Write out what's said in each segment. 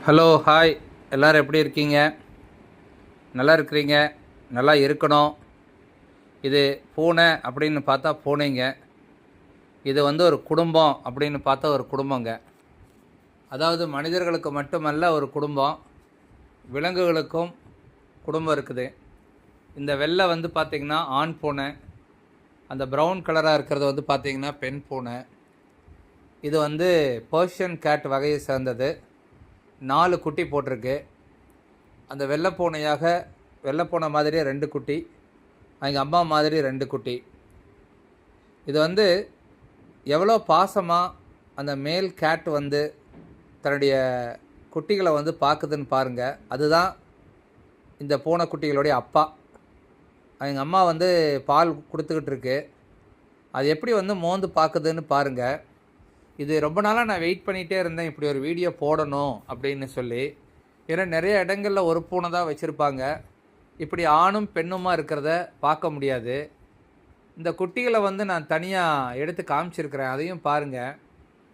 Hello hi, எல்லோரும் எப்படி இருக்கீங்க? நல்லா இருக்கிறீங்க, நல்லா இருக்கணும். இது பூனை அப்படின்னு பார்த்தா பூனைங்க. இது ஒரு குடும்பம் அப்படின்னு பார்த்தா ஒரு குடும்பங்க. அதாவது மனிதர்களுக்கு மட்டுமல்ல ஒரு குடும்பம், விலங்குகளுக்கும் குடும்பம் இருக்குது. இந்த வெள்ளை பார்த்திங்கன்னா ஆண் பூனை, அந்த ப்ரௌன் கலராக இருக்கிறது பார்த்திங்கன்னா பெண் பூனை. இது பர்ஷியன் கேட் வகையை சேர்ந்தது. 4 குட்டி போட்டிருக்கு. அந்த வெள்ளைப்பூனை மாதிரியே 2 குட்டி, அவங்க அம்மா மாதிரி 2 குட்டி. இது எவ்வளோ பாசமாக அந்த மேல் கேட் தன்னுடைய குட்டிகளை பார்க்குதுன்னு பாருங்கள். அதுதான் இந்த பூனைக்குட்டிகளுடைய அப்பா. அவங்க அம்மா பால் கொடுத்துக்கிட்டு இருக்கு. அது எப்படி மோந்து பார்க்குதுன்னு பாருங்கள். இது ரொம்ப நாளாக நான் வெயிட் பண்ணிகிட்டே இருந்தேன், இப்படி ஒரு வீடியோ போடணும் அப்படின்னு சொல்லி. ஏன்னா நிறைய இடங்களில் ஒரு பூனை தான் வச்சுருப்பாங்க. இப்படி ஆணும் பெண்ணுமா இருக்கிறத பார்க்க முடியாது. இந்த குட்டிகளை நான் தனியாக எடுத்து காமிச்சிருக்கிறேன், அதையும் பாருங்கள்.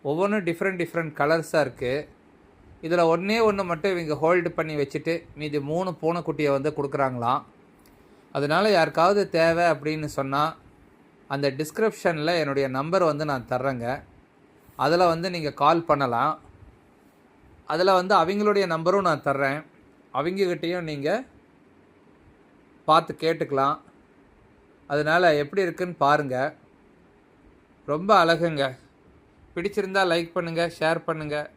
ஒவ்வொன்றும் டிஃப்ரெண்ட் கலர்ஸாக இருக்குது. இதில் ஒன்று மட்டும் இவங்க ஹோல்டு பண்ணி வச்சுட்டு மீதி 3 பூனைக்குட்டியை கொடுக்குறாங்களாம். அதனால் யாருக்காவது தேவை அப்படின்னு சொன்னால் அந்த டிஸ்கிரிப்ஷனில் என்னுடைய நம்பர் நான் தர்றேங்க. அதில் நீங்கள் கால் பண்ணலாம். அதில் அவங்களுடைய நம்பரும் நான் தர்றேன். அவங்கக்கிட்டேயும் நீங்கள் பார்த்து கேட்டுக்கலாம். அதனால் எப்படி இருக்குன்னு பாருங்கள். ரொம்ப அழகுங்க. பிடிச்சிருந்தால் லைக் பண்ணுங்கள், ஷேர் பண்ணுங்கள்.